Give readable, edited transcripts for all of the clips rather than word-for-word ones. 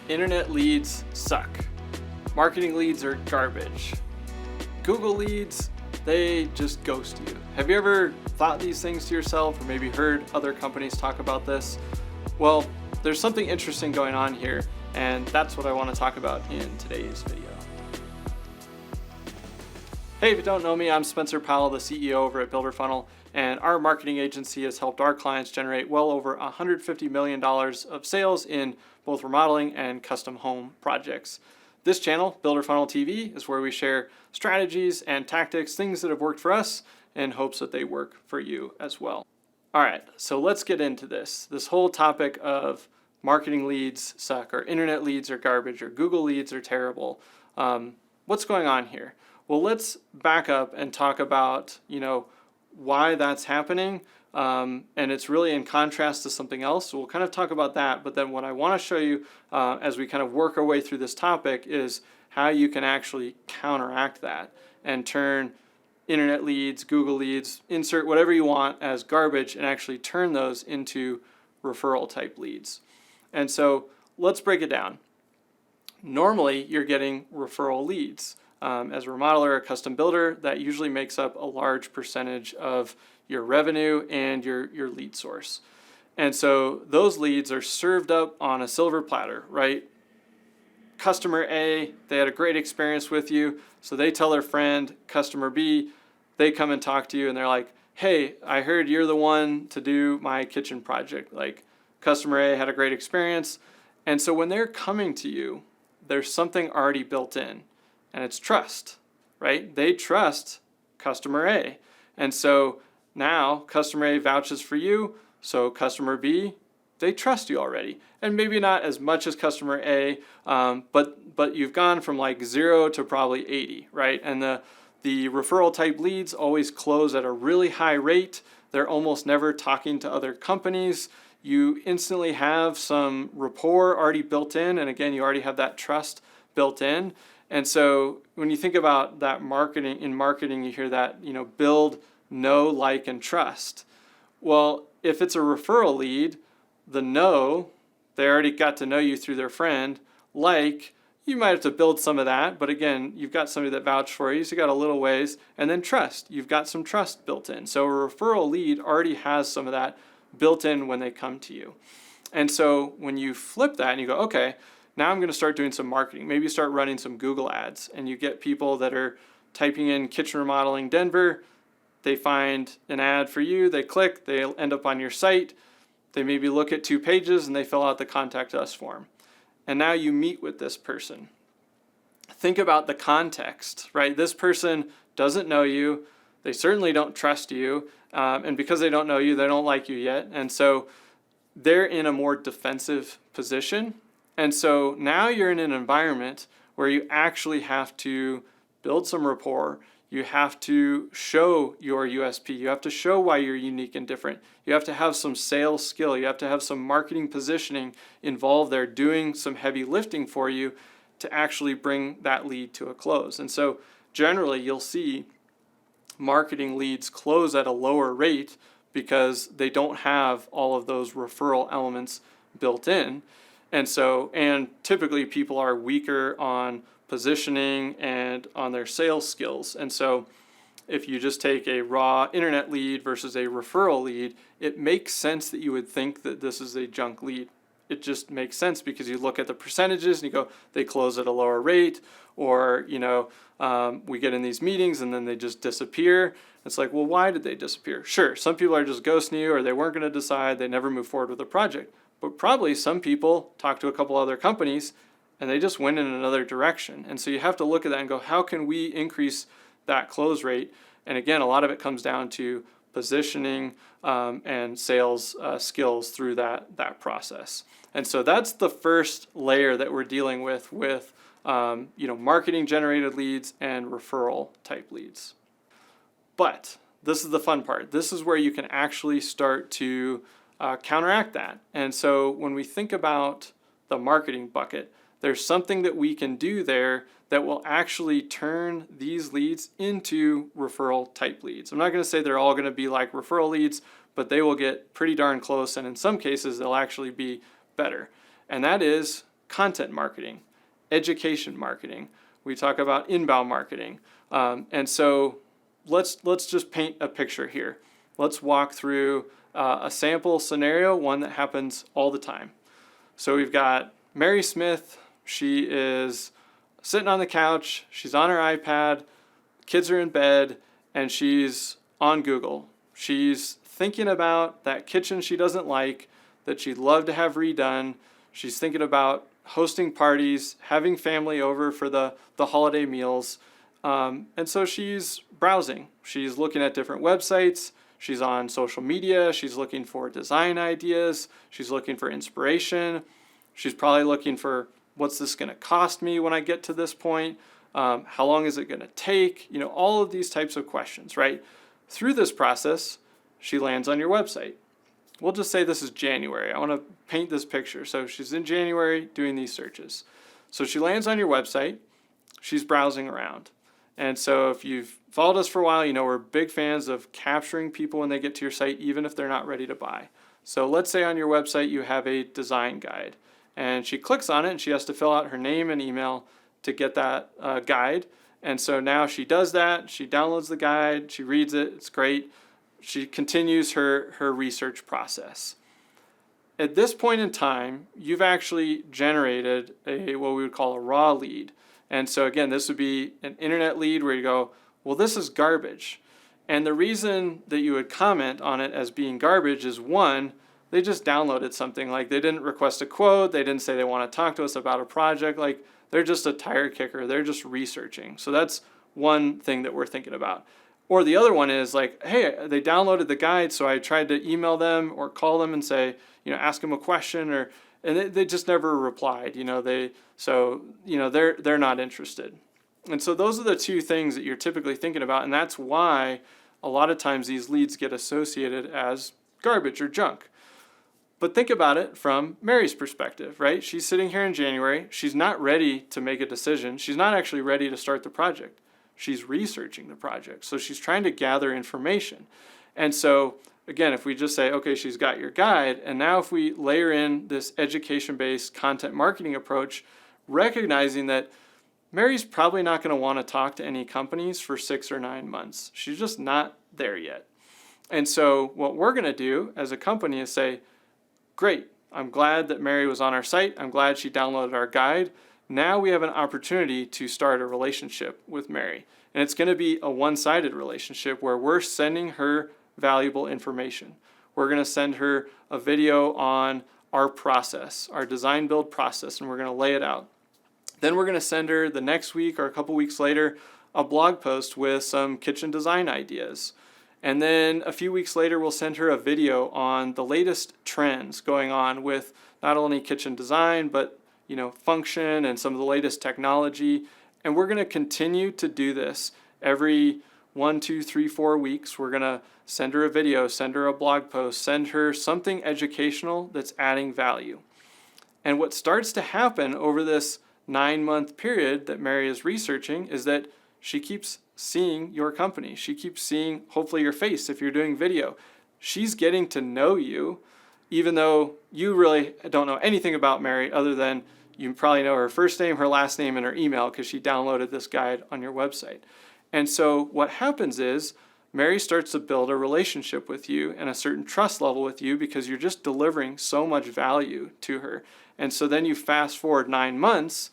Internet leads suck. Marketing leads are garbage. Google leads, they just ghost you. Have you ever thought these things to yourself or maybe heard other companies talk about this? Well, there's something interesting going on here, and that's what I want to talk about in today's video. Hey, if you don't know me, I'm Spencer Powell, the CEO over at BuilderFunnel, and our marketing agency has helped our clients generate well over $150 million of sales in both remodeling and custom home projects. This channel, BuilderFunnel TV, is where we share strategies and tactics, things that have worked for us, in hopes that they work for you as well. All right, so let's get into this. This whole topic of marketing leads suck, or internet leads are garbage, or Google leads are terrible. What's going on here? Well, let's back up and talk about, why that's happening. And it's really in contrast to something else. So we'll kind of talk about that. But then what I want to show you as we kind of work our way through this topic is how you can actually counteract that and turn internet leads, Google leads, insert whatever you want as garbage and actually turn those into referral type leads. And so let's break it down. Normally, you're getting referral leads. As a remodeler or custom builder, that usually makes up a large percentage of your revenue and your lead source. And so those leads are served up on a silver platter, right? Customer A, they had a great experience with you, so they tell their friend. Customer B, they come and talk to you and they're like, hey, I heard you're the one to do my kitchen project. Like, customer A had a great experience. And so when they're coming to you, there's something already built in. And it's trust, right? They trust customer A. And so now customer A vouches for you, so customer B, they trust you already. And maybe not as much as customer A, but you've gone from like 0 to probably 80, right? And the referral type leads always close at a really high rate. They're almost never talking to other companies. You instantly have some rapport already built in. And again, you already have that trust built in. And so when you think about that in marketing, you hear that, build, know, like, and trust. Well, if it's a referral lead, the know, they already got to know you through their friend. Like, you might have to build some of that, but again, you've got somebody that vouched for you, so you got a little ways. And then trust, you've got some trust built in. So a referral lead already has some of that built in when they come to you. And so when you flip that and you go, okay, now I'm going to start doing some marketing. Maybe you start running some Google ads and you get people that are typing in kitchen remodeling Denver. They find an ad for you. They click. They end up on your site. They maybe look at 2 pages and they fill out the contact us form. And now you meet with this person. Think about the context, right? This person doesn't know you. They certainly don't trust you. And because they don't know you, they don't like you yet. And so they're in a more defensive position. And so now you're in an environment where you actually have to build some rapport. You have to show your USP. You have to show why you're unique and different. You have to have some sales skill. You have to have some marketing positioning involved there, doing some heavy lifting for you to actually bring that lead to a close. And so generally you'll see marketing leads close at a lower rate because they don't have all of those referral elements built in. And typically people are weaker on positioning and on their sales skills. And so if you just take a raw internet lead versus a referral lead, it makes sense that you would think that this is a junk lead. It just makes sense because you look at the percentages and you go, they close at a lower rate, or, we get in these meetings and then they just disappear. It's like, well, why did they disappear? Sure, some people are just ghosting you, or they weren't going to decide, they never move forward with a project. But probably some people talk to a couple other companies and they just went in another direction. And so you have to look at that and go, how can we increase that close rate? And again, a lot of it comes down to positioning and sales skills through that process. And so that's the first layer that we're dealing with marketing generated leads and referral type leads. But this is the fun part. This is where you can actually start to counteract that. And so when we think about the marketing bucket, there's something that we can do there that will actually turn these leads into referral type leads. I'm not going to say they're all going to be like referral leads, but they will get pretty darn close, and in some cases they'll actually be better. And that is content marketing, education marketing. We talk about inbound marketing. And so let's just paint a picture here. Let's walk through a sample scenario, one that happens all the time. So we've got Mary Smith. She is sitting on the couch. She's on her iPad. Kids are in bed, and she's on Google. She's thinking about that kitchen she doesn't like, that she'd love to have redone. She's thinking about hosting parties, having family over for the holiday meals. And so she's browsing. She's looking at different websites. She's on social media. She's looking for design ideas. She's looking for inspiration. She's probably looking for, what's this going to cost me when I get to this point? How long is it going to take? You know, all of these types of questions, right? Through this process, she lands on your website. We'll just say this is January. I want to paint this picture. So she's in January doing these searches. So she lands on your website. She's browsing around. And so if you've followed us for a while, you know we're big fans of capturing people when they get to your site, even if they're not ready to buy. So let's say on your website you have a design guide. And she clicks on it and she has to fill out her name and email to get that guide. And so now she does that. She downloads the guide. She reads it. It's great. She continues her research process. At this point in time, you've actually generated what we would call a raw lead. And so again, this would be an internet lead where you go, well, this is garbage. And the reason that you would comment on it as being garbage is, one, they just downloaded something. Like, they didn't request a quote. They didn't say they want to talk to us about a project. Like, they're just a tire kicker. They're just researching. So that's one thing that we're thinking about. Or the other one is like, hey, they downloaded the guide, so I tried to email them or call them and say, you know, ask them a question, and they just never replied. You know, they're not interested. And so those are the two things that you're typically thinking about, and that's why a lot of times these leads get associated as garbage or junk. But think about it from Mary's perspective, right? She's sitting here in January. She's not ready to make a decision. She's not actually ready to start the project. She's researching the project. So she's trying to gather information. And so, again, if we just say, okay, she's got your guide, and now if we layer in this education-based content marketing approach, recognizing that Mary's probably not going to want to talk to any companies for 6 or 9 months. She's just not there yet. And so what we're going to do as a company is say, great, I'm glad that Mary was on our site. I'm glad she downloaded our guide. Now we have an opportunity to start a relationship with Mary. And it's going to be a one-sided relationship where we're sending her valuable information. We're going to send her a video on our process, our design build process, and we're going to lay it out. Then we're going to send her the next week or a couple weeks later a blog post with some kitchen design ideas. And then a few weeks later, we'll send her a video on the latest trends going on with not only kitchen design, but function and some of the latest technology. And we're going to continue to do this every 1, 2, 3, 4 weeks. We're going to send her a video, send her a blog post, send her something educational that's adding value. And what starts to happen over this 9-month period that Mary is researching is that she keeps seeing your company. She keeps seeing, hopefully, your face if you're doing video. She's getting to know you, even though you really don't know anything about Mary other than you probably know her first name, her last name, and her email because she downloaded this guide on your website. And so what happens is Mary starts to build a relationship with you and a certain trust level with you because you're just delivering so much value to her. And so then you fast forward 9 months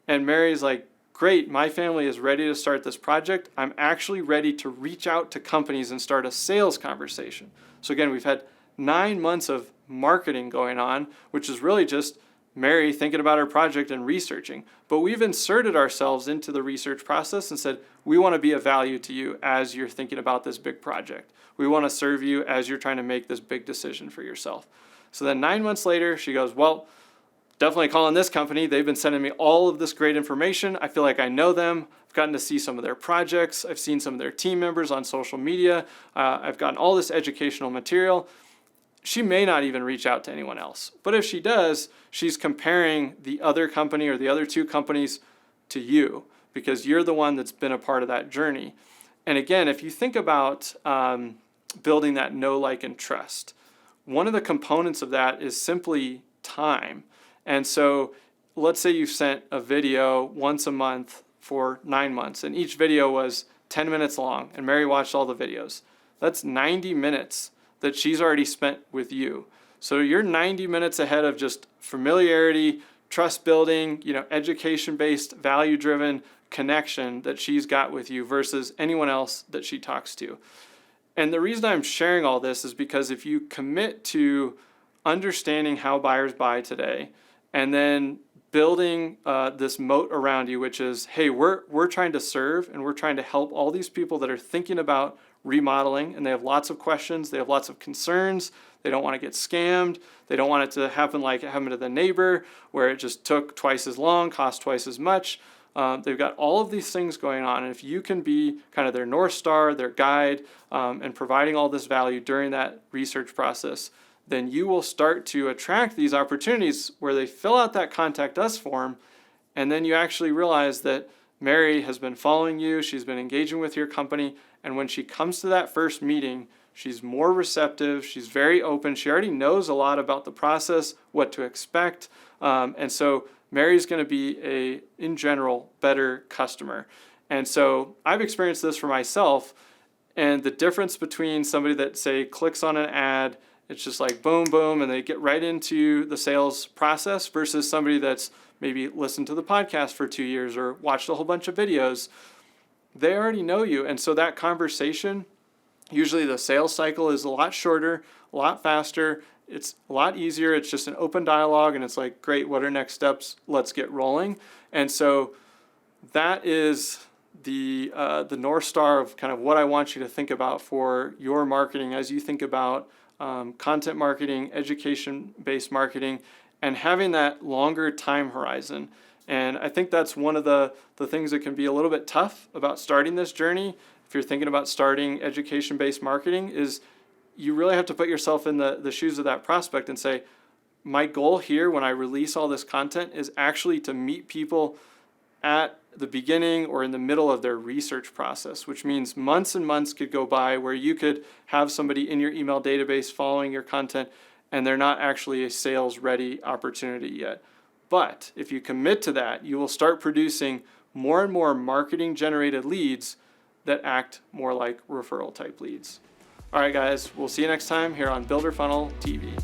and Mary's like, great, my family is ready to start this project. I'm actually ready to reach out to companies and start a sales conversation. So again, we've had 9 months of marketing going on, which is really just Mary thinking about her project and researching. But we've inserted ourselves into the research process and said, we want to be of value to you as you're thinking about this big project. We want to serve you as you're trying to make this big decision for yourself. So then 9 months later, she goes, well, definitely calling this company. They've been sending me all of this great information. I feel like I know them. I've gotten to see some of their projects. I've seen some of their team members on social media. I've gotten all this educational material. She may not even reach out to anyone else. But if she does, she's comparing the other company or the other 2 companies to you because you're the one that's been a part of that journey. And again, if you think about building that know, like, and trust, one of the components of that is simply time. And so let's say you've sent a video once a month for 9 months, and each video was 10 minutes long, and Mary watched all the videos. That's 90 minutes that she's already spent with you. So you're 90 minutes ahead of just familiarity, trust building, education-based, value-driven connection that she's got with you versus anyone else that she talks to. And the reason I'm sharing all this is because if you commit to understanding how buyers buy today, and then building this moat around you, which is, hey, we're trying to serve and we're trying to help all these people that are thinking about remodeling, and they have lots of questions, they have lots of concerns, they don't want to get scammed, they don't want it to happen like it happened to the neighbor, where it just took twice as long, cost twice as much. They've got all of these things going on, and if you can be kind of their North Star, their guide, and providing all this value during that research process, then you will start to attract these opportunities where they fill out that contact us form, and then you actually realize that Mary has been following you, she's been engaging with your company, and when she comes to that first meeting, she's more receptive, she's very open, she already knows a lot about the process, what to expect, and so Mary's going to be in general, better customer. And so I've experienced this for myself, and the difference between somebody that, say, clicks on an ad, it's just like boom, boom, and they get right into the sales process versus somebody that's maybe listened to the podcast for 2 years or watched a whole bunch of videos. They already know you. And so that conversation, usually the sales cycle is a lot shorter, a lot faster. It's a lot easier. It's just an open dialogue, and it's like, great, what are next steps? Let's get rolling. And so that is the North Star of kind of what I want you to think about for your marketing as you think about content marketing, education-based marketing, and having that longer time horizon. And I think that's one of the things that can be a little bit tough about starting this journey. If you're thinking about starting education-based marketing, is you really have to put yourself in the shoes of that prospect and say, my goal here when I release all this content is actually to meet people at the beginning or in the middle of their research process, which means months and months could go by where you could have somebody in your email database following your content and they're not actually a sales ready opportunity yet. But if you commit to that, you will start producing more and more marketing generated leads that act more like referral type leads. All right, guys, we'll see you next time here on Builder Funnel TV.